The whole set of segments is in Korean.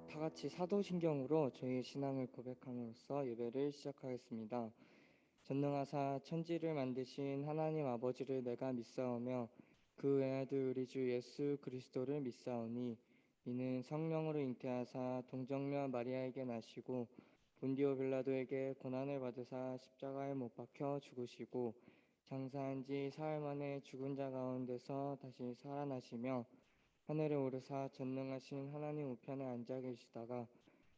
다 같이 사도신경으로 저희의 신앙을 고백함으로써 예배를 시작하겠습니다. 전능하사 천지를 만드신 하나님 아버지를 내가 믿사오며 그 외아들 우리 주 예수 그리스도를 믿사오니 이는 성령으로 잉태하사 동정녀 마리아에게 나시고 본디오 빌라도에게 고난을 받으사 십자가에 못 박혀 죽으시고 장사한 지 사흘 만에 죽은 자 가운데서 다시 살아나시며 하늘에 오르사 전능하신 하나님 우편에 앉아 계시다가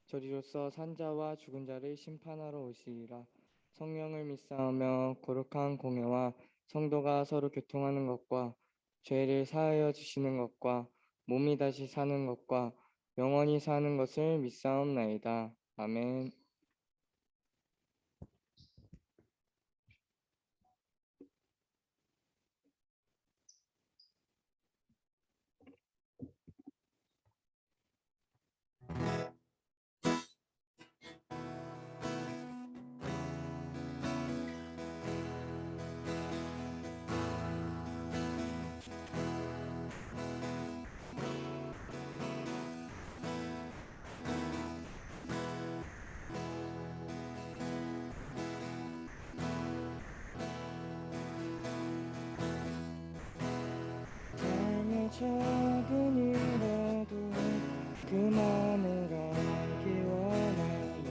저리로서 산자와 죽은 자를 심판하러 오시리라. 성령을 믿사오며 거룩한 공회와 성도가 서로 교통하는 것과 죄를 사하여 주시는 것과 몸이 다시 사는 것과 영원히 사는 것을 믿사옵나이다. 아멘. 삶의 작은 일에도 그 마음을 알기 원하는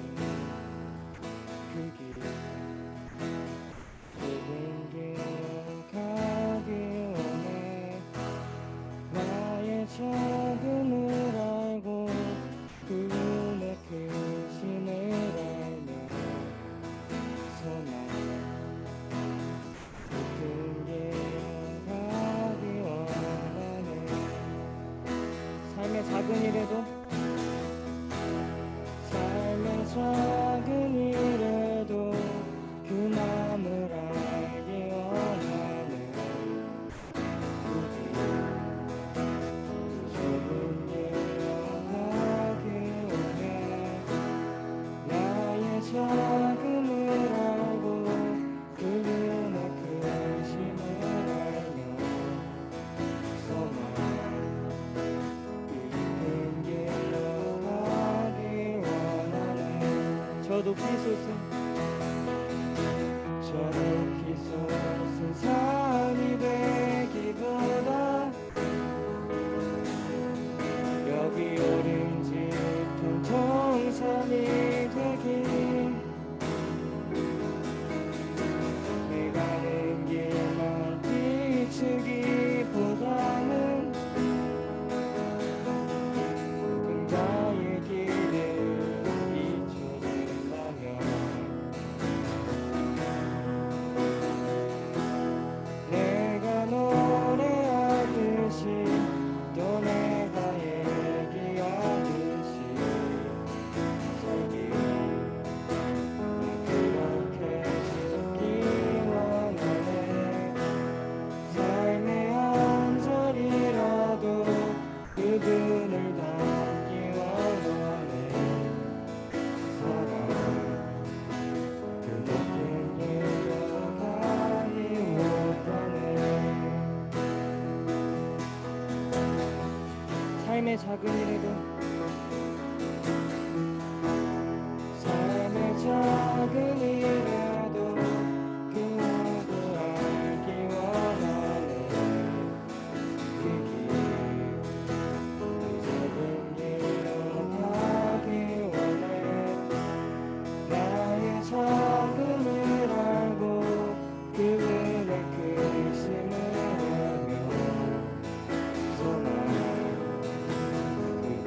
그 길, 좁은 길로 가기 원해. 나의 작은을 알고 그분의 크심을 알며 소망 깊은 길로 가기 원하네. 삶의 작은 일에도 삶의 작은 일에도 그 마음을 알기 원하네. 좁은 길로 가기 원해. 나의 작음을 알고 그분의 크심을 알며 소망 깊은 길로 가기 원하네. 저 높이 솟은 산이 되기보다 여기 오른 짙은 동산이 되길. 내 가는 길만 비추기보다는 누군가의 길을 비춰준다면 내가 노래하듯이 또 내가 얘기하듯이 살기 그렇게 살기 원하네. 삶의 한 절이라도 그분을 닮기 원하네. 사랑 그 높은 길로 가기 원하네. 삶의 작은 일에도 삶의 작은 일에도 그 누구 알기 원하네. 그 길, 그 좁은 길로 가기 원해. 나의 작음을 알고 그분의 크심을 알며 소망 깊은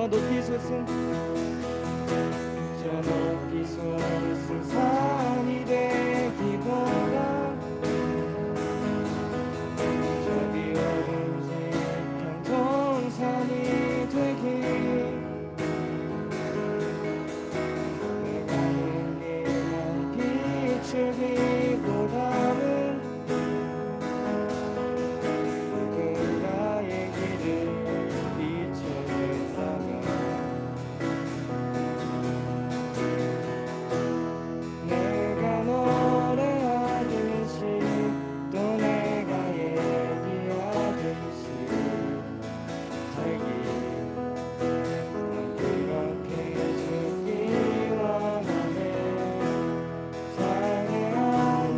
저 높이 솟은 산이 되기보다 저기 오름직한 동산이 되기 내가 향기만 비추기보다는 누군가의 길을 비춰준다면 내가 노래하듯이 또 내가 얘기하듯이 살기 난 그렇게 죽기 원하네 삶의 한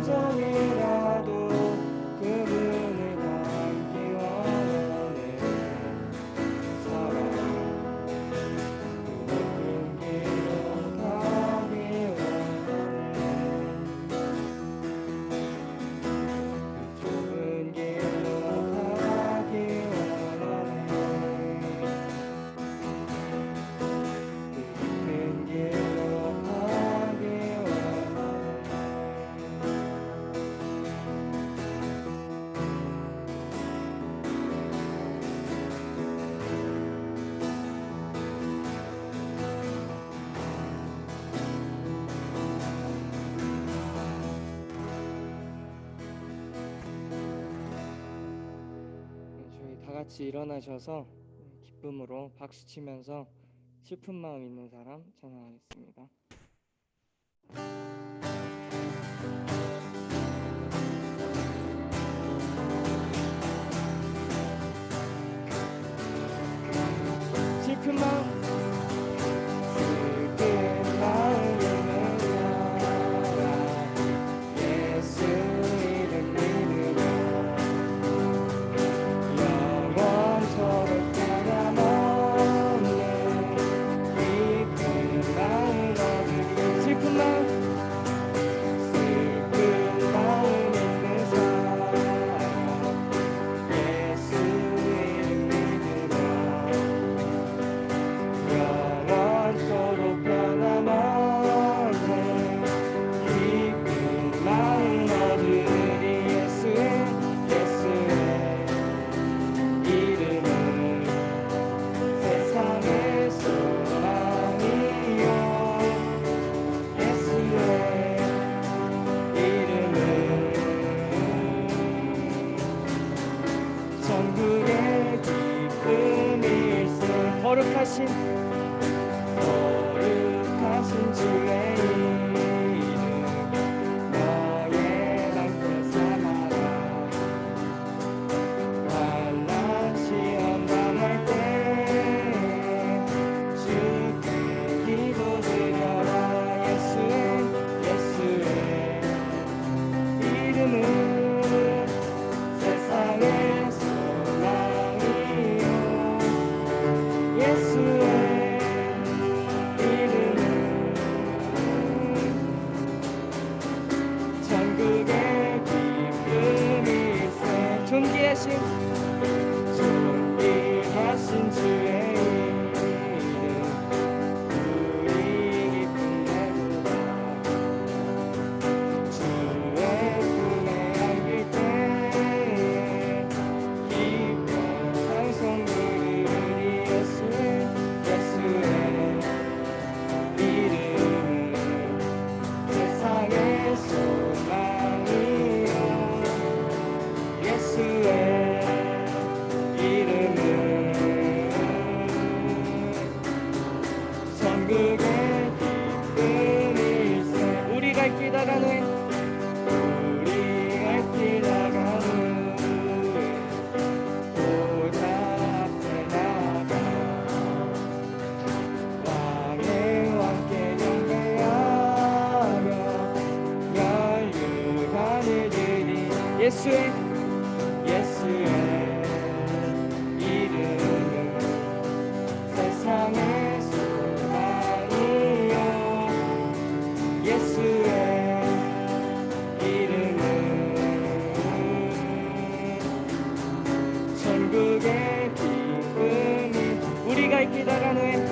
점이라도 그분을 닮기 원하네 사랑 그 높은 길로 가기 원하네 그 좁은 길로 가기 원하네 그 깊은 길로 가기 원하네 저희 다 같이 일어나셔서 기쁨으로 박수 치면서 슬픈 마음 있는 사람 찬양하겠습니다. 슬픈 마음 슬픈 마음 있는 사람 예수 이름 믿으며 영원토록 변함없는 깊은 마음 얻으리 슬픈 마음 있는 사람 예수 이름 믿으며 영원토록 변함없는 깊은 마음 얻으리 예수의 이름은 세상의 소망이요 예수의 이름은 천국의 기쁨일세 거룩하신 주의 이름 너의 방패 삼아라 환난 시험 당할 때 주께 기도드려라 예수의 이름은 세상의 소망이요 예수의 천국의 기쁨일세 존귀하신 주의 이름 우리 기쁨 내보다 주의 품에 안길 때 기뻐 찬송 부르리 예수의 이름은 세상의 소망이요 예수의 이름은 천국의 기쁨일세 우리 갈 길 다간 후에 보좌 앞에 나가 왕의 왕께 경배하며 열류관을 드리 예수의 이름은 세상의 소망이요 예수의 이름은 천국의 기쁨이 우리가 있기 다간 후에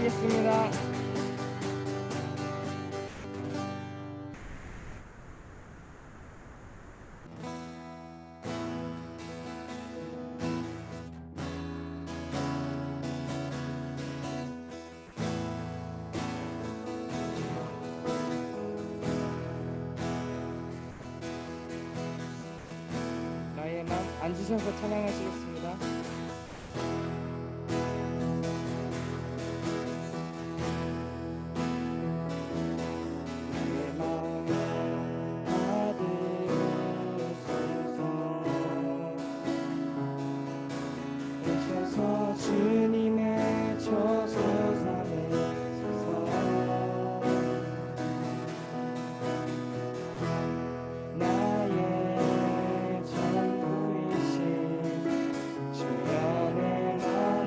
기도드리겠습니다. 나의 맘 앉으셔서 찬양하시겠습니다. 주님의 저소삼으소서 나의 전부이신 주여 내 맘을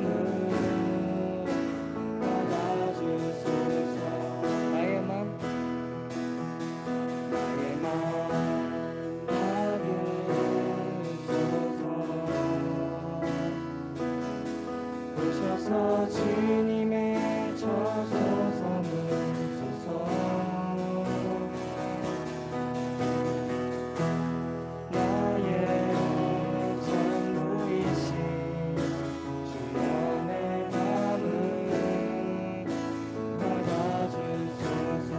받아주소서. 나의 맘 오셔서 주님의 저소 삼으소서. 나의 전부이신 주여 내 맘을 받아주소서.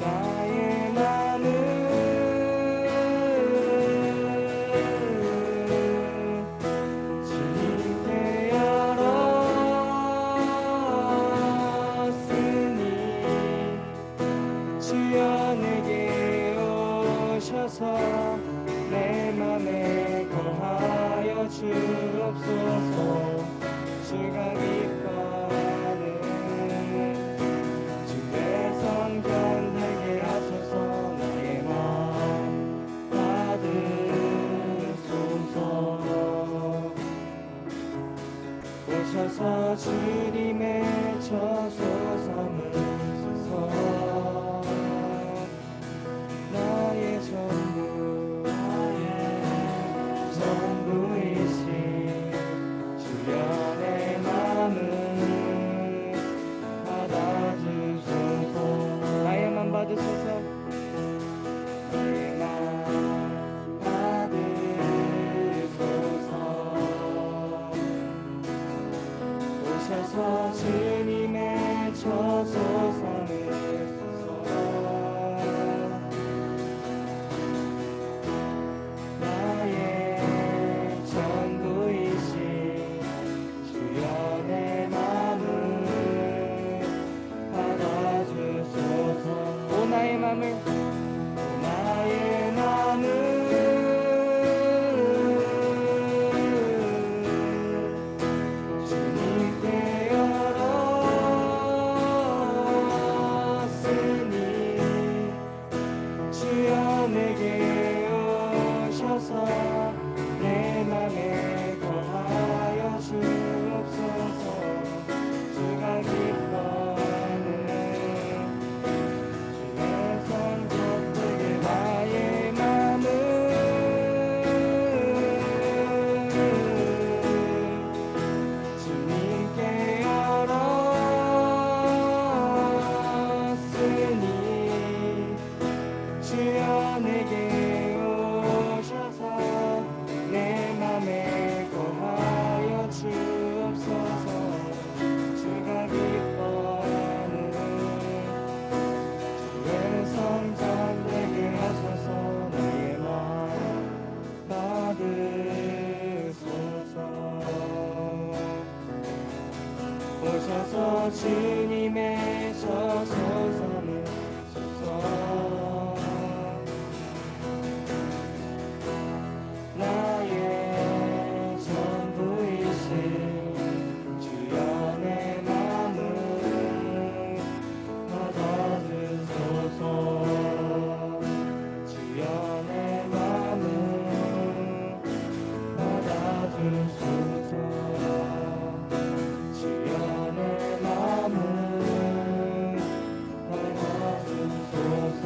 나의 맘을 주여 내게 오셔서 내 맘에 거하여 주옵소서. 주가 기뻐하는 주의 성전 되게 하소서. 나의 맘 받으소서. 오셔서 주님의 저소 삼으소서. 나의 전부 전부이신 주여 내 맘을 받아주소서. 나의 맘 받으소서. 나의 맘 받으소서. 오셔서 주님의 저소 삼으소서. 나의 전부이신 주여 내 맘을 받아주소서. 오 나의 맘을 나의 맘을 주님께 열었으니 주여 내게 오셔서 내 맘에 거하여 주옵소서. 주가 기뻐하는 주의 성전 되게 나의 맘을 주님께 열었으니 주여 내게 오셔서 내 맘에 거하여 주옵소서. 주가 기뻐하는 주의 성전 되게 하소서. 나의 맘 받으소서. 오셔서 주님의 저소 삼으소서. 나의 전부이신 주여 내 맘을 받아주소서. 주여 내 맘을 받아주소서. 주여 내 맘을 받아주소서.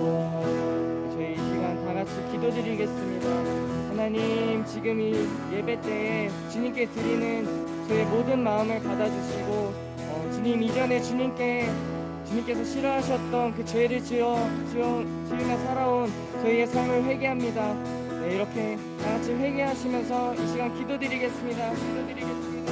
저희 이 시간 다 같이 기도드리겠습니다. 하나님, 지금 이 예배 때에 주님께 드리는 저의 모든 마음을 받아주시고 주님 이전에 주님께서 싫어하셨던 그 죄를 지으며 살아온 저희의 삶을 회개합니다. 네, 이렇게 다 같이 회개하시면서 이 시간 기도드리겠습니다. 기도드리시겠습니다.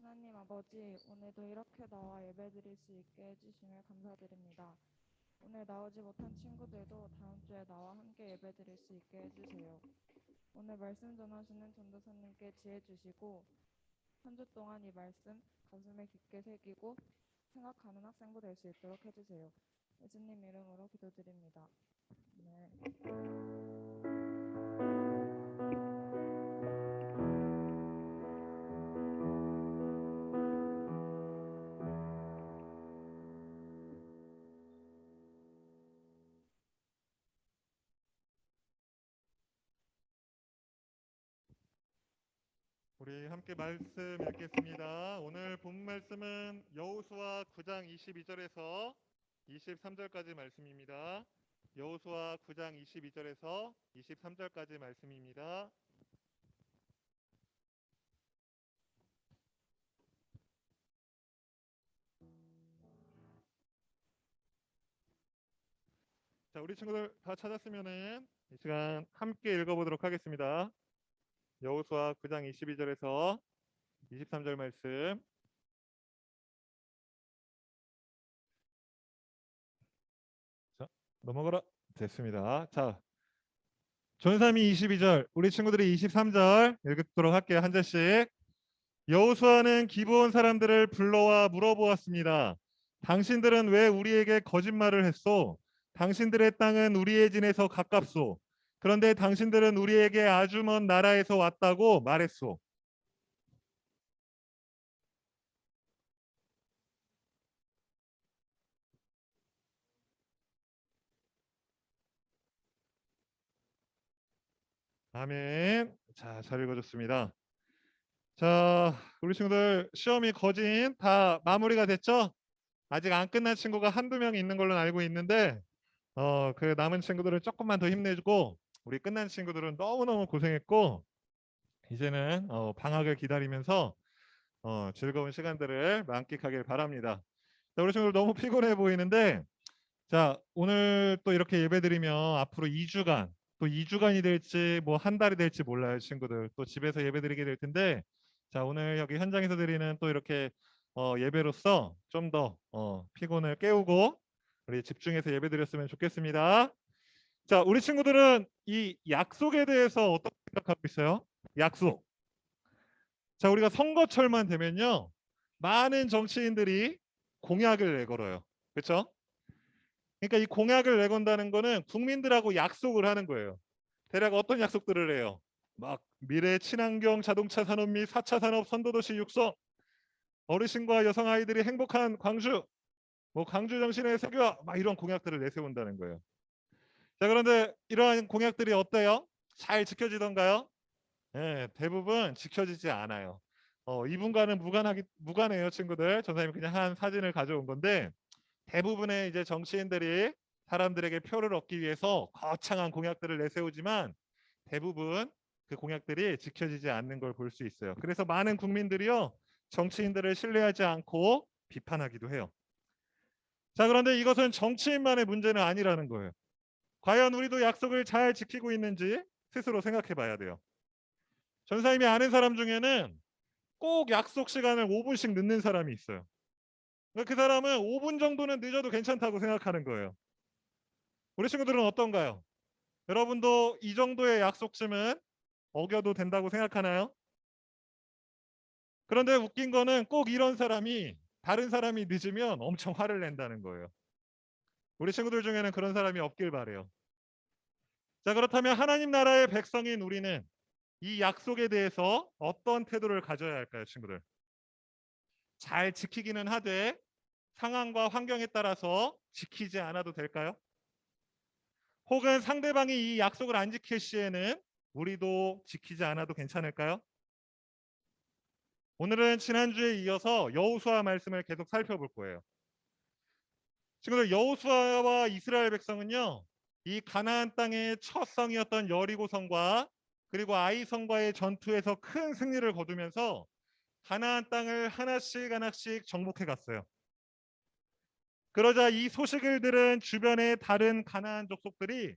하나님 아버지, 오늘도 이렇게 나와 예배드릴 수 있게 해주심을 감사드립니다. 오늘 나오지 못한 친구들도 다음 주에 나와 함께 예배드릴 수 있게 해주세요. 오늘 말씀 전하시는 전도사님께 지혜 주시고 한 주 동안 이 말씀 가슴에 깊게 새기고 생각하는 학생부 될 수 있도록 해주세요. 예수님 이름으로 기도드립니다. 네. 우리 함께 말씀 읽겠습니다. 오늘 본 말씀은 여호수아 9장 22절에서 23절까지 말씀입니다. 여호수아 9장 22절에서 23절까지 말씀입니다. 자, 우리 친구들 다 찾았으면은 이 시간 함께 읽어보도록 하겠습니다. 여호수아 9장 22절에서 23절 말씀. 자, 넘어가라. 됐습니다. 자, 전삼이 22절, 우리 친구들이 23절 읽도록 할게요. 한 절씩. 여호수아는 기브온 사람들을 불러와 물어보았습니다. 당신들은 왜 우리에게 거짓말을 했소? 당신들의 땅은 우리의 진에서 가깝소. 그런데 당신들은 우리에게 아주 먼 나라에서 왔다고 말했소. 아멘. 자, 잘 읽어줬습니다. 자, 우리 친구들 시험이 거진 다 마무리가 됐죠? 아직 안 끝난 친구가 한두 명 있는 걸로 알고 있는데 그 남은 친구들은 조금만 더 힘내주고 우리 끝난 친구들은 너무너무 고생했고 이제는 방학을 기다리면서 즐거운 시간들을 만끽하길 바랍니다. 자, 우리 친구들 너무 피곤해 보이는데 자, 오늘 또 이렇게 예배드리면 앞으로 2주간 또 2주간이 될지 뭐 한 달이 될지 몰라요, 친구들. 또 집에서 예배드리게 될 텐데 자, 오늘 여기 현장에서 드리는 또 이렇게 예배로서 좀 더 피곤을 깨우고 우리 집중해서 예배드렸으면 좋겠습니다. 자, 우리 친구들은 이 약속에 대해서 어떻게 생각하고 있어요? 약속. 자, 우리가 선거철만 되면요. 많은 정치인들이 공약을 내걸어요. 그렇죠? 그러니까 이 공약을 내건다는 거는 국민들하고 약속을 하는 거예요. 대략 어떤 약속들을 해요? 막 미래 친환경 자동차 산업 및 4차 산업 선도도시 육성, 어르신과 여성 아이들이 행복한 광주, 뭐 광주 정신의 세계화, 막 이런 공약들을 내세운다는 거예요. 자, 그런데 이러한 공약들이 어때요? 잘 지켜지던가요? 네, 대부분 지켜지지 않아요. 이분과는 무관해요, 친구들. 전사님이 그냥 한 사진을 가져온 건데 대부분의 이제 정치인들이 사람들에게 표를 얻기 위해서 거창한 공약들을 내세우지만 대부분 그 공약들이 지켜지지 않는 걸 볼 수 있어요. 그래서 많은 국민들이요, 정치인들을 신뢰하지 않고 비판하기도 해요. 자, 그런데 이것은 정치인만의 문제는 아니라는 거예요. 과연 우리도 약속을 잘 지키고 있는지 스스로 생각해 봐야 돼요. 전사님이 아는 사람 중에는 꼭 약속 시간을 5분씩 늦는 사람이 있어요. 그러니까 그 사람은 5분 정도는 늦어도 괜찮다고 생각하는 거예요. 우리 친구들은 어떤가요? 여러분도 이 정도의 약속쯤은 어겨도 된다고 생각하나요? 그런데 웃긴 거는 꼭 이런 사람이 다른 사람이 늦으면 엄청 화를 낸다는 거예요. 우리 친구들 중에는 그런 사람이 없길 바래요. 자, 그렇다면 하나님 나라의 백성인 우리는 이 약속에 대해서 어떤 태도를 가져야 할까요, 친구들? 잘 지키기는 하되 상황과 환경에 따라서 지키지 않아도 될까요? 혹은 상대방이 이 약속을 안 지킬 시에는 우리도 지키지 않아도 괜찮을까요? 오늘은 지난주에 이어서 여호수아 말씀을 계속 살펴볼 거예요. 친구들, 여호수아와 이스라엘 백성은요, 이 가나안 땅의 첫 성이었던 여리고성과 그리고 아이성과의 전투에서 큰 승리를 거두면서 가나안 땅을 하나씩 하나씩 정복해 갔어요. 그러자 이 소식을 들은 주변의 다른 가나안 족속들이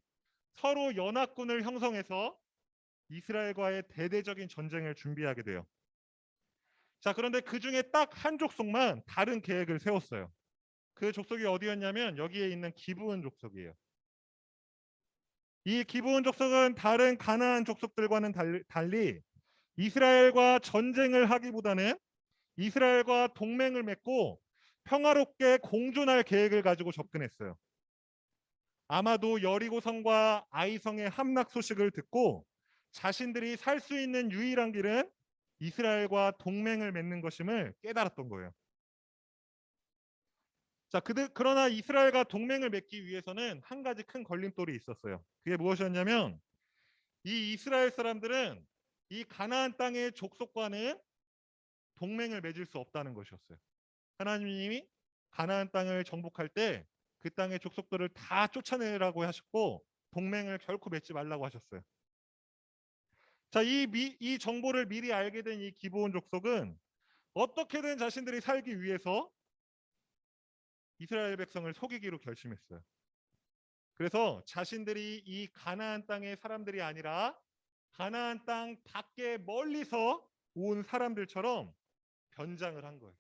서로 연합군을 형성해서 이스라엘과의 대대적인 전쟁을 준비하게 돼요. 자, 그런데 그 중에 딱 한 족속만 다른 계획을 세웠어요. 그 족속이 어디였냐면 여기에 있는 기브온 족속이에요. 이 기브온 족속은 다른 가나안 족속들과는 달리 이스라엘과 전쟁을 하기보다는 이스라엘과 동맹을 맺고 평화롭게 공존할 계획을 가지고 접근했어요. 아마도 여리고성과 아이성의 함락 소식을 듣고 자신들이 살 수 있는 유일한 길은 이스라엘과 동맹을 맺는 것임을 깨달았던 거예요. 자, 그러나 이스라엘과 동맹을 맺기 위해서는 한 가지 큰 걸림돌이 있었어요. 그게 무엇이었냐면 이 이스라엘 사람들은 이 가나안 땅의 족속과는 동맹을 맺을 수 없다는 것이었어요. 하나님이 가나안 땅을 정복할 때 그 땅의 족속들을 다 쫓아내라고 하셨고 동맹을 결코 맺지 말라고 하셨어요. 자, 이 정보를 미리 알게 된 이 기브온 족속은 어떻게든 자신들이 살기 위해서 이스라엘 백성을 속이기로 결심했어요. 그래서 자신들이 이 가나안 땅의 사람들이 아니라 가나안 땅 밖에 멀리서 온 사람들처럼 변장을 한 거예요.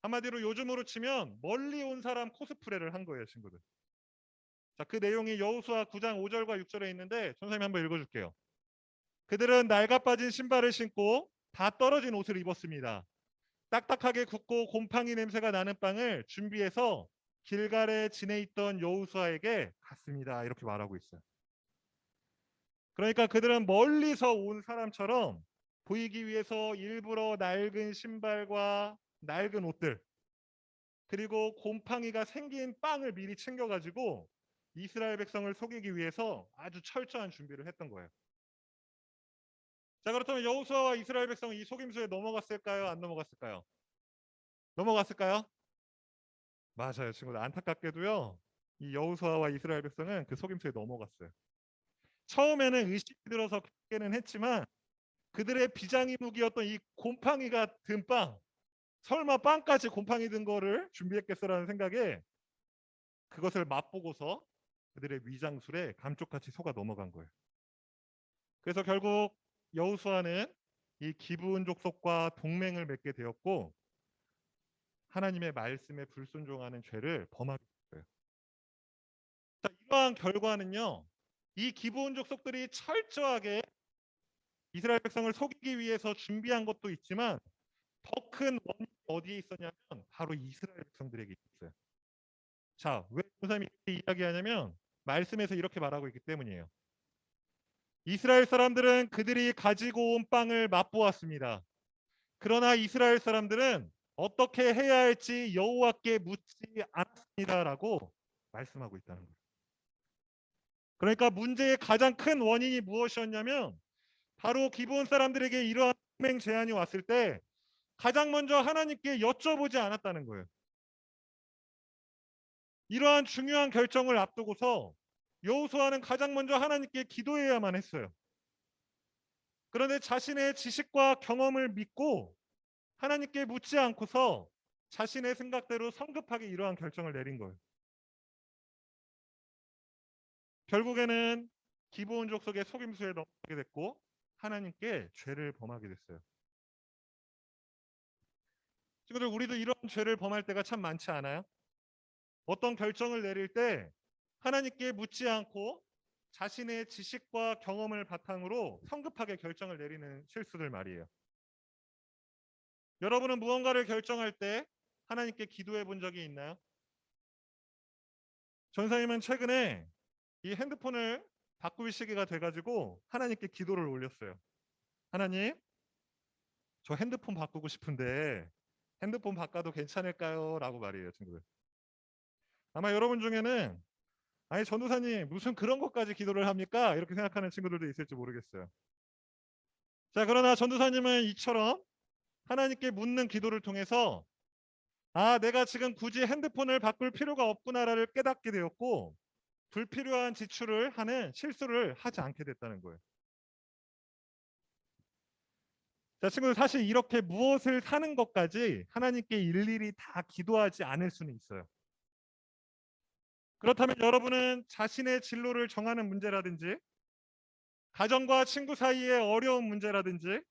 한마디로 요즘으로 치면 멀리 온 사람 코스프레를 한 거예요, 친구들. 자, 그 내용이 여호수아 9장 5절과 6절에 있는데 선생님 한번 읽어줄게요. 그들은 낡아 빠진 신발을 신고 다 떨어진 옷을 입었습니다. 딱딱하게 굽고 곰팡이 냄새가 나는 빵을 준비해서 길갈에 지내 있던 여호수아에게 갔습니다. 이렇게 말하고 있어요. 그러니까 그들은 멀리서 온 사람처럼 보이기 위해서 일부러 낡은 신발과 낡은 옷들 그리고 곰팡이가 생긴 빵을 미리 챙겨가지고 이스라엘 백성을 속이기 위해서 아주 철저한 준비를 했던 거예요. 자, 그렇다면 여호수아와 이스라엘 백성은 이 속임수에 넘어갔을까요? 안 넘어갔을까요? 넘어갔을까요? 맞아요, 친구들. 안타깝게도요. 이 여호수아와 이스라엘 백성은 그 속임수에 넘어갔어요. 처음에는 의심이 들어서 그렇게는 했지만 그들의 비장의 무기였던 이 곰팡이가 든 빵, 설마 빵까지 곰팡이 든 거를 준비했겠어라는 생각에 그것을 맛보고서 그들의 위장술에 감쪽같이 속아 넘어간 거예요. 그래서 결국 여호수아는 이 기브온 족속과 동맹을 맺게 되었고 하나님의 말씀에 불순종하는 죄를 범하게 됐어요. 자, 이러한 결과는요. 이 기브온 족속들이 철저하게 이스라엘 백성을 속이기 위해서 준비한 것도 있지만 더 큰 원인이 어디에 있었냐면 바로 이스라엘 백성들에게 있었어요. 자, 왜 목사님이 이렇게 이야기하냐면 말씀에서 이렇게 말하고 있기 때문이에요. 이스라엘 사람들은 그들이 가지고 온 빵을 맛보았습니다. 그러나 이스라엘 사람들은 어떻게 해야 할지 여호와께 묻지 않았습니다라고 말씀하고 있다는 거예요. 그러니까 문제의 가장 큰 원인이 무엇이었냐면 바로 기브온 사람들에게 이러한 동맹 제안이 왔을 때 가장 먼저 하나님께 여쭤보지 않았다는 거예요. 이러한 중요한 결정을 앞두고서 여호수아는 가장 먼저 하나님께 기도해야만 했어요. 그런데 자신의 지식과 경험을 믿고 하나님께 묻지 않고서 자신의 생각대로 성급하게 이러한 결정을 내린 거예요. 결국에는 기브온 족속의 속임수에 넘어가게 됐고 하나님께 죄를 범하게 됐어요. 친구들, 우리도 이런 죄를 범할 때가 참 많지 않아요? 어떤 결정을 내릴 때 하나님께 묻지 않고 자신의 지식과 경험을 바탕으로 성급하게 결정을 내리는 실수들 말이에요. 여러분은 무언가를 결정할 때 하나님께 기도해 본 적이 있나요? 전사님은 최근에 이 핸드폰을 바꿀 시기가 돼가지고 하나님께 기도를 올렸어요. 하나님, 저 핸드폰 바꾸고 싶은데 핸드폰 바꿔도 괜찮을까요? 라고 말이에요, 친구들. 아마 여러분 중에는 아니 전도사님 무슨 그런 것까지 기도를 합니까? 이렇게 생각하는 친구들도 있을지 모르겠어요. 자, 그러나 전도사님은 이처럼 하나님께 묻는 기도를 통해서 아, 내가 지금 굳이 핸드폰을 바꿀 필요가 없구나를 깨닫게 되었고 불필요한 지출을 하는 실수를 하지 않게 됐다는 거예요. 자, 친구들, 사실 이렇게 무엇을 사는 것까지 하나님께 일일이 다 기도하지 않을 수는 있어요. 그렇다면 여러분은 자신의 진로를 정하는 문제라든지 가정과 친구 사이의 어려운 문제라든지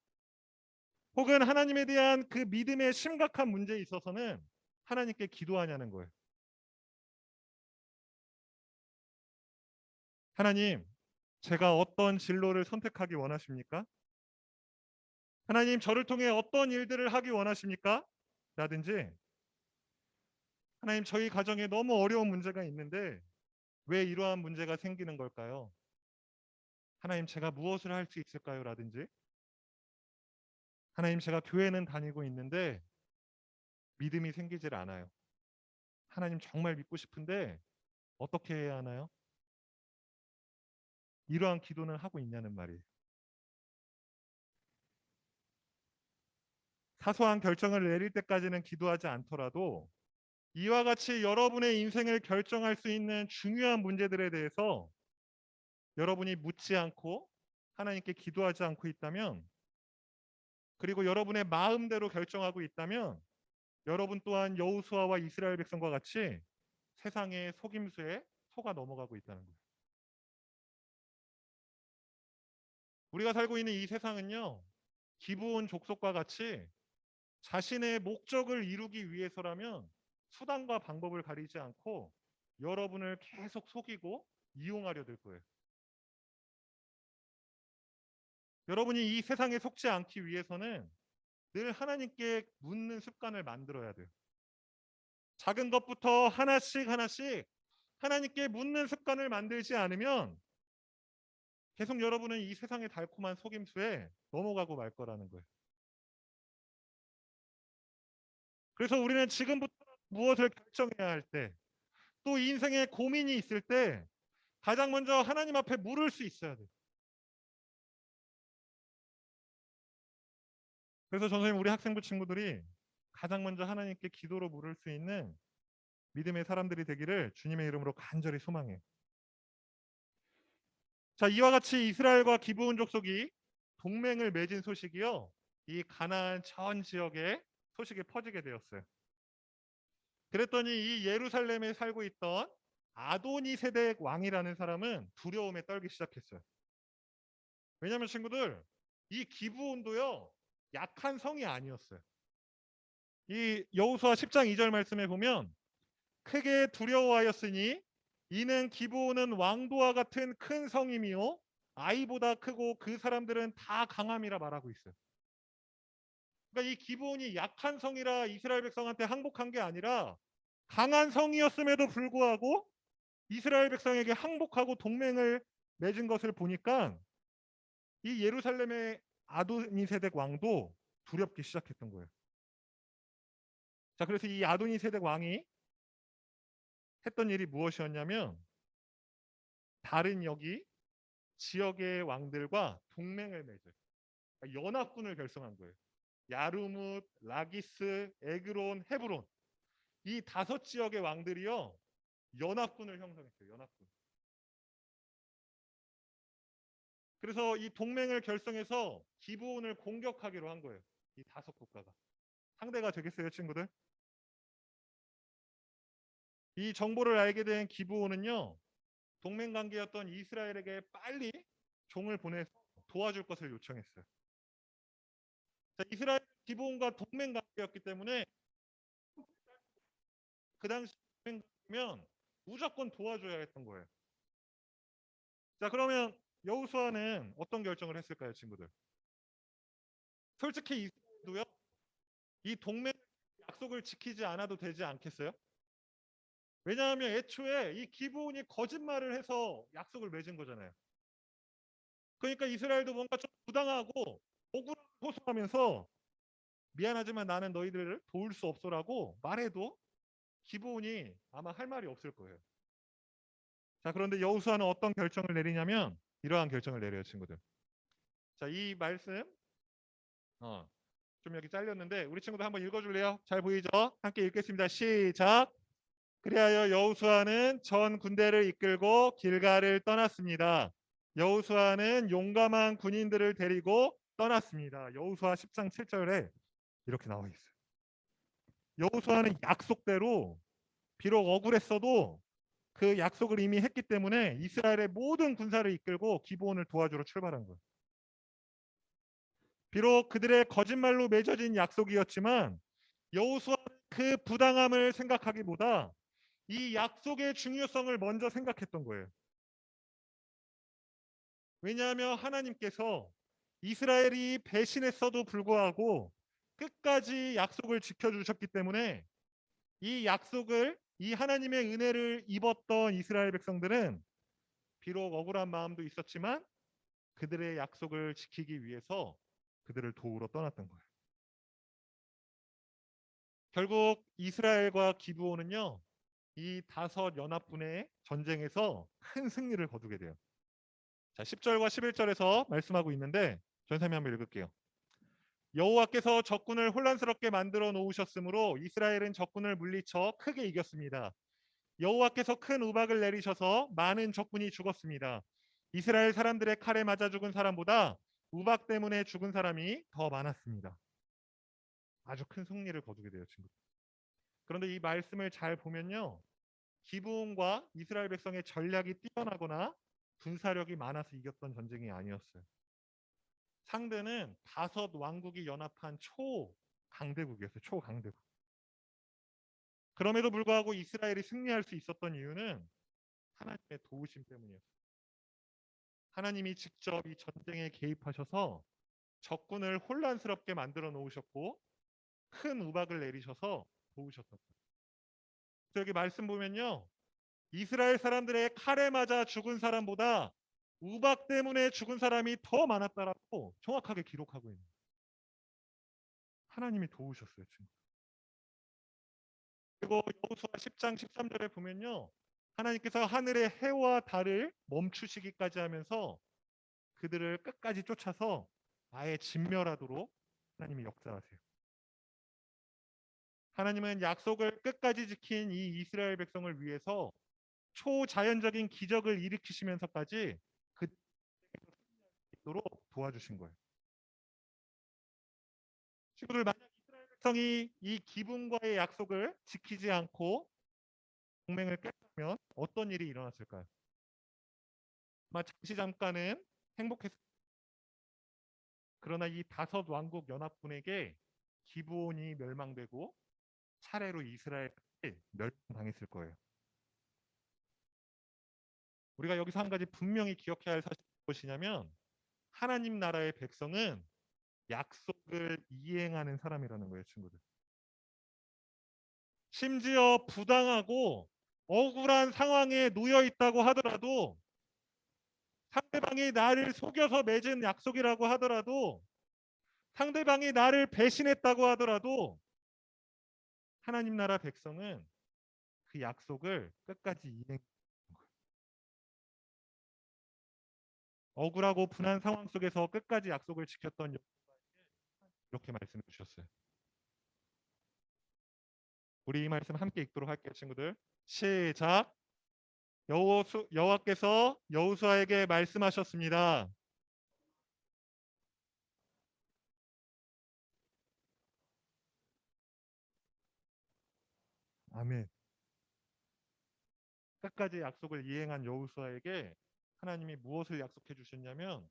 혹은 하나님에 대한 그 믿음의 심각한 문제에 있어서는 하나님께 기도하냐는 거예요. 하나님, 제가 어떤 진로를 선택하기 원하십니까? 하나님, 저를 통해 어떤 일들을 하기 원하십니까? 라든지 하나님, 저희 가정에 너무 어려운 문제가 있는데 왜 이러한 문제가 생기는 걸까요? 하나님, 제가 무엇을 할 수 있을까요? 라든지 하나님, 제가 교회는 다니고 있는데 믿음이 생기질 않아요. 하나님, 정말 믿고 싶은데 어떻게 해야 하나요? 이러한 기도는 하고 있냐는 말이에요. 사소한 결정을 내릴 때까지는 기도하지 않더라도 이와 같이 여러분의 인생을 결정할 수 있는 중요한 문제들에 대해서 여러분이 묻지 않고 하나님께 기도하지 않고 있다면, 그리고 여러분의 마음대로 결정하고 있다면 여러분 또한 여호수아와 이스라엘 백성과 같이 세상의 속임수에 속아 넘어가고 있다는 거예요. 우리가 살고 있는 이 세상은요, 기브온 족속과 같이 자신의 목적을 이루기 위해서라면 수단과 방법을 가리지 않고 여러분을 계속 속이고 이용하려 들 거예요. 여러분이 이 세상에 속지 않기 위해서는 늘 하나님께 묻는 습관을 만들어야 돼요. 작은 것부터 하나씩 하나씩 하나님께 묻는 습관을 만들지 않으면 계속 여러분은 이 세상의 달콤한 속임수에 넘어가고 말 거라는 거예요. 그래서 우리는 지금부터 무엇을 결정해야 할 때, 또 인생에 고민이 있을 때 가장 먼저 하나님 앞에 물을 수 있어야 돼요. 그래서 선생님, 우리 학생부 친구들이 가장 먼저 하나님께 기도로 물을 수 있는 믿음의 사람들이 되기를 주님의 이름으로 간절히 소망해요. 자, 이와 같이 이스라엘과 기브온 족속이 동맹을 맺은 소식이요, 이 가나안 전 지역에 소식이 퍼지게 되었어요. 그랬더니 이 예루살렘에 살고 있던 아도니세덱 왕이라는 사람은 두려움에 떨기 시작했어요. 왜냐하면 친구들, 이 기브온도요 약한 성이 아니었어요. 이 여호수아 10장 2절 말씀에 보면 크게 두려워하였으니 이는 기브온은 왕도와 같은 큰 성임이요 아이보다 크고 그 사람들은 다 강함이라 말하고 있어요. 그러니까 이 기브온이 약한 성이라 이스라엘 백성한테 항복한 게 아니라 강한 성이었음에도 불구하고 이스라엘 백성에게 항복하고 동맹을 맺은 것을 보니까 이 예루살렘의 아도니세덱 왕도 두렵기 시작했던 거예요. 자, 그래서 이 아도니세덱 왕이 했던 일이 무엇이었냐면 다른 여기 지역의 왕들과 동맹을 맺어요. 그러니까 연합군을 결성한 거예요. 야르뭇, 라기스, 에그론, 헤브론, 이 5지역의 왕들이요 연합군을 형성했어요. 연합군. 그래서 이 동맹을 결성해서 기브온을 공격하기로 한 거예요. 이 다섯 국가가. 상대가 되겠어요, 친구들? 이 정보를 알게 된 기브온은요. 동맹 관계였던 이스라엘에게 빨리 종을 보내서 도와줄 것을 요청했어요. 자, 이스라엘 기브온과 동맹 관계였기 때문에 그 당시 동맹 관계면 무조건 도와줘야 했던 거예요. 자, 그러면 여호수아는 어떤 결정을 했을까요, 친구들? 솔직히 이스라엘도요. 이 동맹 약속을 지키지 않아도 되지 않겠어요? 왜냐하면 애초에 이 기브온이 거짓말을 해서 약속을 맺은 거잖아요. 그러니까 이스라엘도 뭔가 좀 부당하고 억울함을 호소하면서 미안하지만 나는 너희들을 도울 수 없어라고 말해도 기브온이 아마 할 말이 없을 거예요. 자, 그런데 여호수아는 어떤 결정을 내리냐면 이러한 결정을 내려요, 친구들. 자, 이 말씀 좀 여기 잘렸는데 우리 친구들 한번 읽어줄래요? 잘 보이죠? 함께 읽겠습니다. 시작. 그리하여 여호수아는 전 군대를 이끌고 길갈을 떠났습니다. 여호수아는 용감한 군인들을 데리고 떠났습니다. 여호수아 10장 7절에 이렇게 나와 있어요. 여호수아는 약속대로 비록 억울했어도 그 약속을 이미 했기 때문에 이스라엘의 모든 군사를 이끌고 기브온을 도와주러 출발한 거예요. 비록 그들의 거짓말로 맺어진 약속이었지만 여호수아는 그 부당함을 생각하기보다 이 약속의 중요성을 먼저 생각했던 거예요. 왜냐하면 하나님께서 이스라엘이 배신했어도 불구하고 끝까지 약속을 지켜주셨기 때문에 이 약속을 이 하나님의 은혜를 입었던 이스라엘 백성들은 비록 억울한 마음도 있었지만 그들의 약속을 지키기 위해서 그들을 도우러 떠났던 거예요. 결국 이스라엘과 기브온은요. 이 다섯 연합군의 전쟁에서 큰 승리를 거두게 돼요. 자, 10절과 11절에서 말씀하고 있는데 전사님 한번 읽을게요. 여호와께서 적군을 혼란스럽게 만들어 놓으셨으므로 이스라엘은 적군을 물리쳐 크게 이겼습니다. 여호와께서 큰 우박을 내리셔서 많은 적군이 죽었습니다. 이스라엘 사람들의 칼에 맞아 죽은 사람보다 우박 때문에 죽은 사람이 더 많았습니다. 아주 큰 승리를 거두게 돼요, 친구. 그런데 이 말씀을 잘 보면요. 기브온과 이스라엘 백성의 전략이 뛰어나거나 군사력이 많아서 이겼던 전쟁이 아니었어요. 상대는 다섯 왕국이 연합한 초강대국이었어요. 초강대국. 그럼에도 불구하고 이스라엘이 승리할 수 있었던 이유는 하나님의 도우심 때문이었어요. 하나님이 직접 이 전쟁에 개입하셔서 적군을 혼란스럽게 만들어 놓으셨고 큰 우박을 내리셔서 도우셨던 거예요. 여기 말씀 보면요. 이스라엘 사람들의 칼에 맞아 죽은 사람보다 우박 때문에 죽은 사람이 더 많았다라고 정확하게 기록하고 있는 거예요. 하나님이 도우셨어요, 친구. 그리고 여호수아 10장 13절에 보면요. 하나님께서 하늘의 해와 달을 멈추시기까지 하면서 그들을 끝까지 쫓아서 아예 진멸하도록 하나님이 역사하세요. 하나님은 약속을 끝까지 지킨 이 이스라엘 백성을 위해서 초자연적인 기적을 일으키시면서까지 그 있도록 도와주신 거예요. 친구들, 만약 이스라엘 백성이 이 기분과의 약속을 지키지 않고 동맹을 깼다면 어떤 일이 일어났을까요? 아마 잠시 잠깐은 행복했을. 그러나 이 다섯 왕국 연합군에게 기브온이 멸망되고 차례로 이스라엘까지 멸망당했을 거예요. 우리가 여기서 한 가지 분명히 기억해야 할 사실이 무엇이냐면 하나님 나라의 백성은 약속을 이행하는 사람이라는 거예요, 친구들. 심지어 부당하고 억울한 상황에 놓여 있다고 하더라도 상대방이 나를 속여서 맺은 약속이라고 하더라도 상대방이 나를 배신했다고 하더라도 하나님 나라 백성은 그 약속을 끝까지 이행하는 거예요. 억울하고 분한 상황 속에서 끝까지 약속을 지켰던 이렇게 말씀해 주셨어요. 우리 이 말씀 함께 읽도록 할게요, 친구들. 시작. 여호와께서 여호수아에게 말씀하셨습니다. 아멘. 끝까지 약속을 이행한 여호수아에게 하나님이 무엇을 약속해 주셨냐면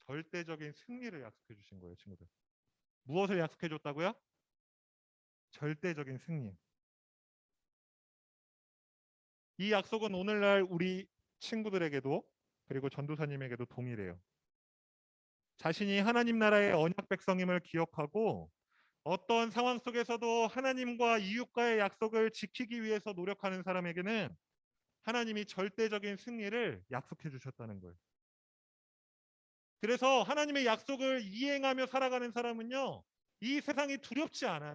절대적인 승리를 약속해 주신 거예요, 친구들. 무엇을 약속해 줬다고요? 절대적인 승리. 이 약속은 오늘날 우리 친구들에게도 그리고 전도사님에게도 동일해요. 자신이 하나님 나라의 언약 백성임을 기억하고 어떤 상황 속에서도 하나님과 이웃과의 약속을 지키기 위해서 노력하는 사람에게는 하나님이 절대적인 승리를 약속해 주셨다는 거예요. 그래서 하나님의 약속을 이행하며 살아가는 사람은요, 이 세상이 두렵지 않아요.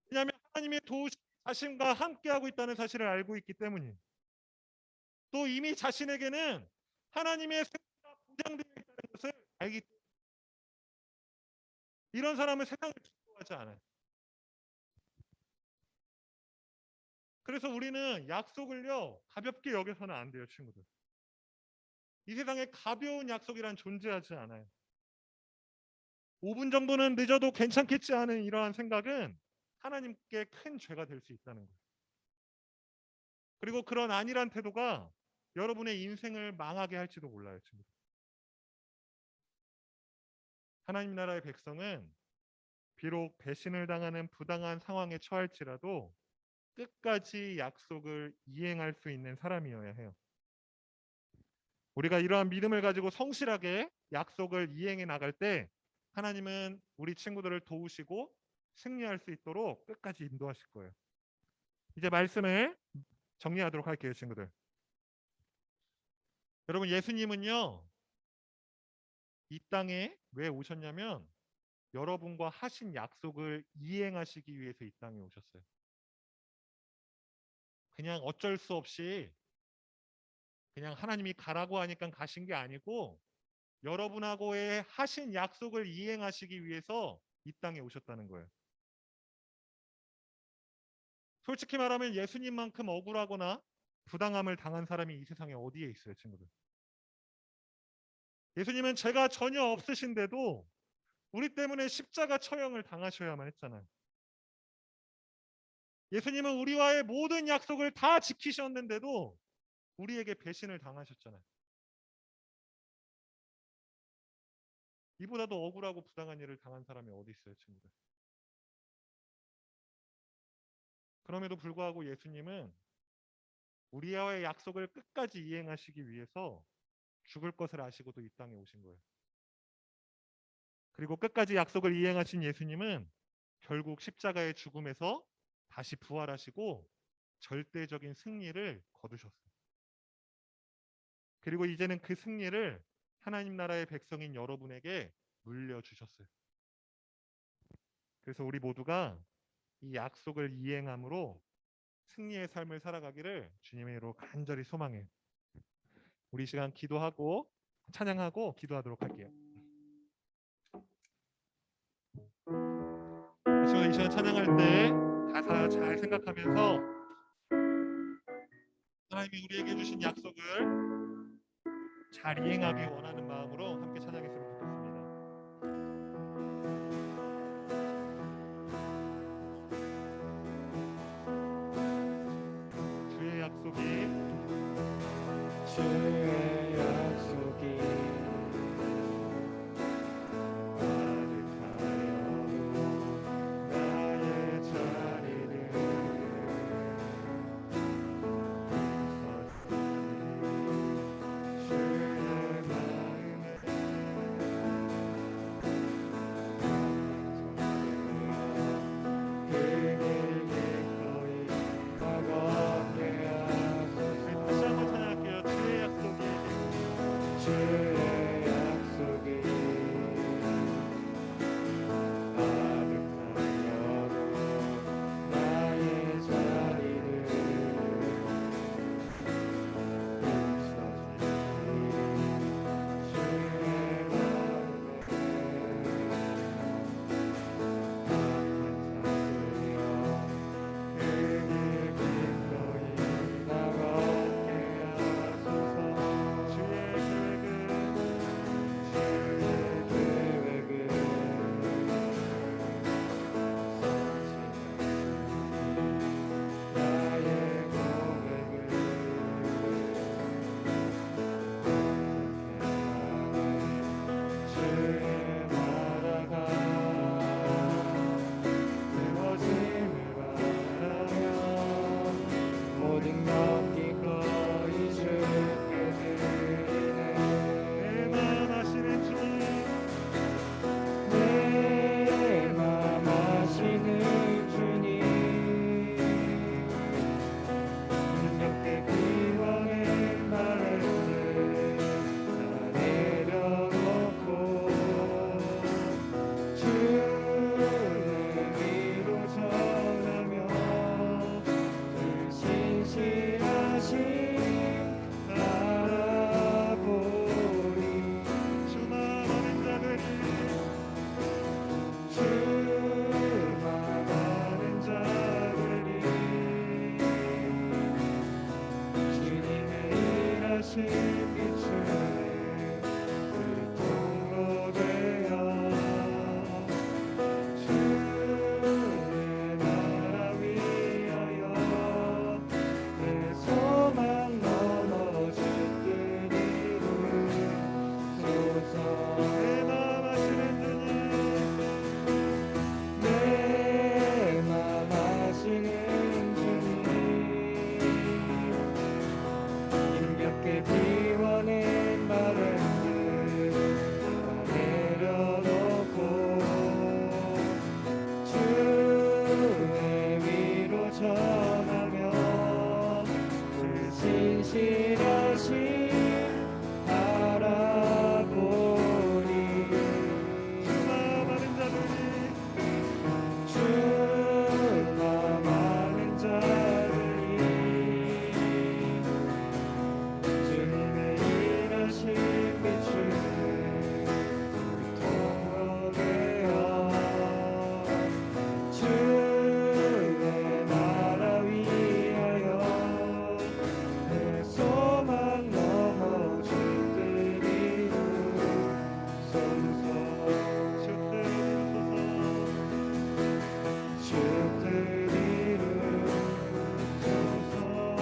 왜냐하면 하나님의 도우심이 자신과 함께하고 있다는 사실을 알고 있기 때문이에요. 또 이미 자신에게는 하나님의 승리가 보장되어 있다는 것을 알기 때문에 이런 사람은 세상을 두려워하지 않아요. 그래서 우리는 약속을요 가볍게 여겨서는 안 돼요, 친구들. 이 세상에 가벼운 약속이란 존재하지 않아요. 5분 정도는 늦어도 괜찮겠지 하는 이러한 생각은 하나님께 큰 죄가 될 수 있다는 거예요. 그리고 그런 안일한 태도가 여러분의 인생을 망하게 할지도 몰라요, 친구들. 하나님 나라의 백성은 비록 배신을 당하는 부당한 상황에 처할지라도 끝까지 약속을 이행할 수 있는 사람이어야 해요. 우리가 이러한 믿음을 가지고 성실하게 약속을 이행해 나갈 때 하나님은 우리 친구들을 도우시고 승리할 수 있도록 끝까지 인도하실 거예요. 이제 말씀을 정리하도록 할게요, 친구들. 여러분, 예수님은요 이 땅에 왜 오셨냐면 여러분과 하신 약속을 이행하시기 위해서 이 땅에 오셨어요. 그냥 어쩔 수 없이 그냥 하나님이 가라고 하니까 가신 게 아니고 여러분하고의 하신 약속을 이행하시기 위해서 이 땅에 오셨다는 거예요. 솔직히 말하면 예수님만큼 억울하거나 부당함을 당한 사람이 이 세상에 어디에 있어요, 친구들? 예수님은 죄가 전혀 없으신데도 우리 때문에 십자가 처형을 당하셔야만 했잖아요. 예수님은 우리와의 모든 약속을 다 지키셨는데도 우리에게 배신을 당하셨잖아요. 이보다도 억울하고 부당한 일을 당한 사람이 어디 있어요, 친구들? 그럼에도 불구하고 예수님은 우리와의 약속을 끝까지 이행하시기 위해서 죽을 것을 아시고도 이 땅에 오신 거예요. 그리고 끝까지 약속을 이행하신 예수님은 결국 십자가의 죽음에서 다시 부활하시고 절대적인 승리를 거두셨어요. 그리고 이제는 그 승리를 하나님 나라의 백성인 여러분에게 물려주셨어요. 그래서 우리 모두가 이 약속을 이행함으로 승리의 삶을 살아가기를 주님의 이름으로 간절히 소망해요. 우리 시간 기도하고 찬양하고 기도하도록 할게요. 이 시간 찬양할 때 가사 잘 생각하면서 하나님이 우리에게 주신 약속을 잘 이행하기 원하는 마음으로 함께 찬양했으면 좋겠습니다. 주의 약속이 주의 약속이 나의 자리를 주의 마음에 비추네 그 통로 되어 주의 나라 위하여 내 소망 넘어질 듯 이루소서. 내 마음 아시는 주님, 내 마음 아시는 주님, 힘겹게 비워낸 바람들 다 내려놓고 주의 위로 전하며 그 신실하신 바라보니 주마 많은 자들이 주마 많은 자들이 주님의 일하신 비추네 통로 되어 주의 나라 위하여 내 소망 넘어질 듯 이루소서. 주뜻 이루소서. 주뜻 이루소서.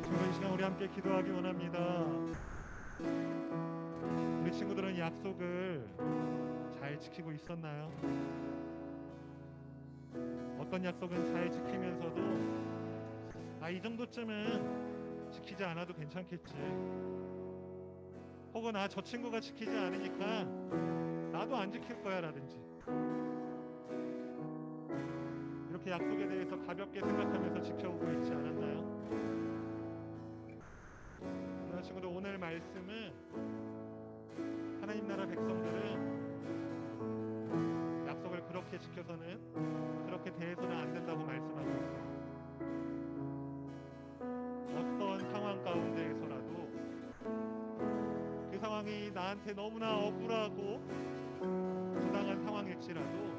정말 이 시간 우리 함께 기도하기 원합니다. 우리 친구들은 약속을 잘 지키고 있었나요? 어떤 약속은 잘 지키면서도 이 정도쯤은 지키지 않아도 괜찮겠지, 혹은 저 친구가 지키지 않으니까 나도 안 지킬 거야 라든지, 이렇게 약속에 대해서 가볍게 생각하면서 지켜오고 있지 않았나요? 그러나 친구들, 오늘 말씀은 하나님 나라 백성들은 약속을 그렇게 지켜서는, 그렇게 대해서는 안 된다고 말씀하고 있어요. 어떤 상황 가운데에서라도 그 상황이 나한테 너무나 억울하고 부당한 상황일지라도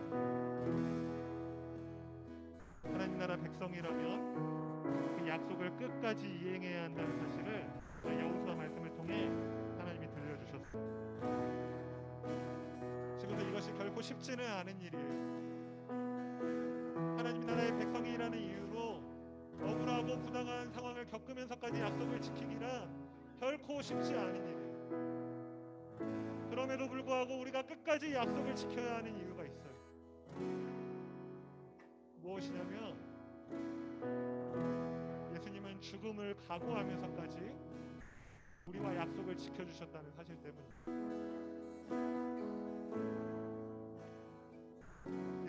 하나님 나라 백성이라면 그 약속을 끝까지 이행해야 한다는 사실을 여호수아 말씀을 통해 하나님이 들려주셨어요. 지금도 이것이 결코 쉽지는 않은 일이에요. 하나님 나라의 백성이라는 이유로 억울하고 부당한 상황을 겪으면서까지 약속을 지키기란 결코 쉽지 않은 일이에요. 그럼에도 불구하고 우리가 끝까지 약속을 지켜야 하는 이유가 있어요. 무엇이냐면, 예수님은 죽음을 각오하면서까지 우리와 약속을 지켜주셨다는 사실 때문입니다.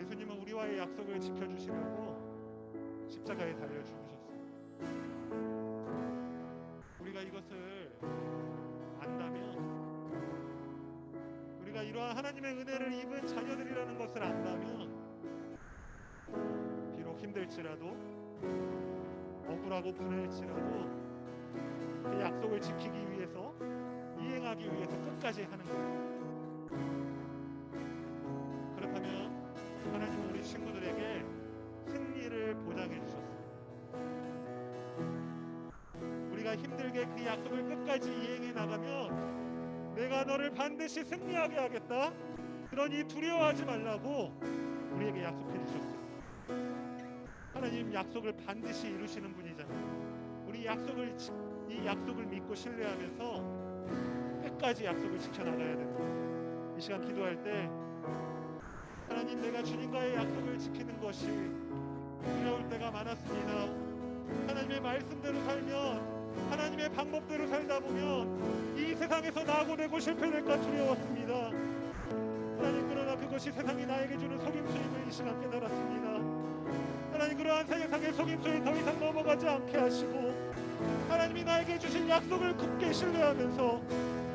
예수님은 우리와의 약속을 지켜주시려고 십자가에 달려 죽으셨어요. 우리가 이것을 안다면, 우리가 이러한 하나님의 은혜를 입은 자녀들이라는 것을 안다면, 비록 힘들지라도 억울하고 분할지라도 그 약속을 지키기 위해서, 이행하기 위해서 끝까지 하는 거예요. 그렇다면 하나님은 우리 친구들에게 승리를 보장해 주셨어요. 우리가 힘들게 그 약속을 끝까지 이행해 나가면 내가 너를 반드시 승리하게 하겠다, 그러니 두려워하지 말라고 우리에게 약속해 주셨어요. 하나님 약속을 반드시 이루시는 분이잖아요. 우리 이 약속을 믿고 신뢰하면서 끝까지 약속을 지켜나가야 됩니다. 이 시간 기도할 때, 하나님, 내가 주님과의 약속을 지키는 것이 두려울 때가 많았습니다. 하나님의 말씀대로 살면, 하나님의 방법대로 살다 보면 이 세상에서 나고되고 실패될까 두려웠습니다. 하나님, 그러나 그것이 세상이 나에게 주는 속임수임을 이 시간 깨달았습니다. 하나님, 그러한 세상의 속임수에 더 이상 넘어가지 않게 하시고, 하나님이 나에게 주신 약속을 굳게 신뢰하면서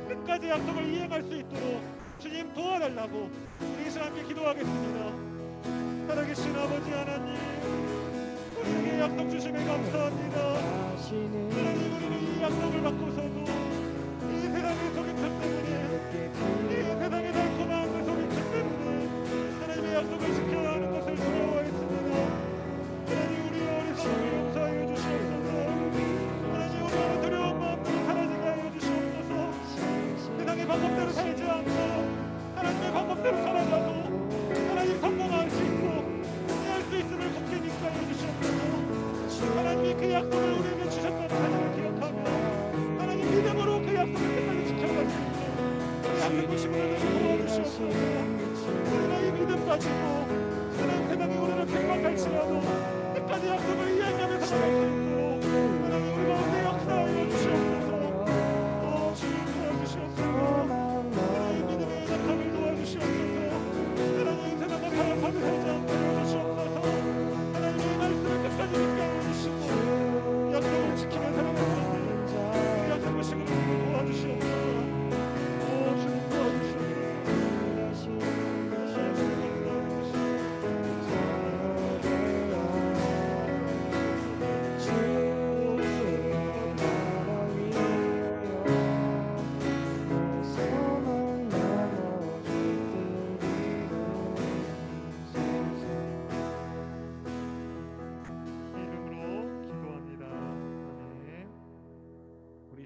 끝까지 약속을 이행할 수 있도록 주님 도와달라고 우리 이 시간 함께 기도하겠습니다. 살아계신 아버지 하나님, 우리에게 약속 주심에 감사합니다. 하나님, 우리는 이 약속을 받고서도 이 세상의 속임수 때문에, 이 세상의 달콤한 그 속임수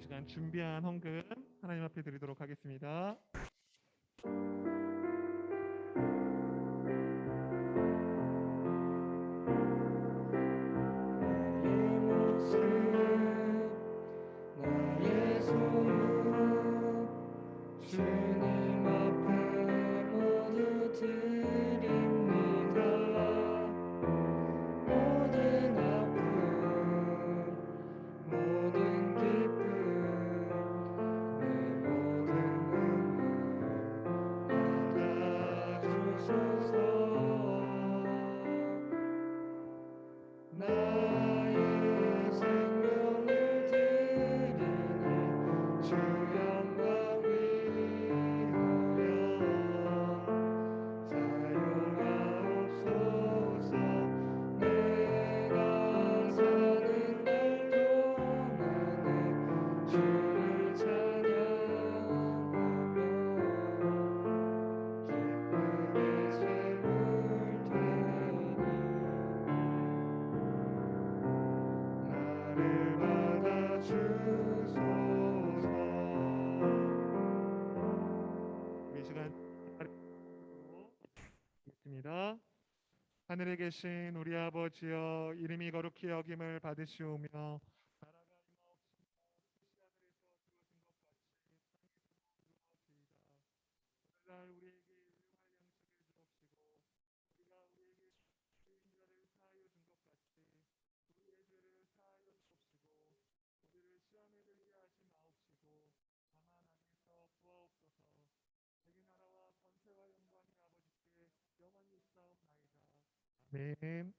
시간 준비한 헌금 하나님 앞에 드리도록 하겠습니다. 나의 모습 나의 소유 주님 앞에 모두 드립니다. 모든 아픔 모든 기쁨 내 모든 눈물 받아주소서. 나의 생명을 드리니 주 영광 위하여 사용하옵소서. 내가 사는 날 동안에 주를 찬양하며 기쁨의 제물 되니 나를 받아주소서. 이 시간 있습니다. 하늘에 계신 우리 아버지여 이름이 거룩히 여김을 받으시오며 나라가 임하옵시며 뜻이 하늘에서 이루어진 것 같이 땅에서도 이루어지이다. 오늘날 우리에게 일용할 양식을 주옵시고 우리가 우리에게 죄인 자를 사하여 준 것 같이 우리의 죄를 사하여 주옵시고 우리를 시험에 들게 하지 마옵시고 다만 악에서 구하옵소서. 내게 나라와 권세와 영광이 아버지께 영원히 있사옵나이다. 아멘.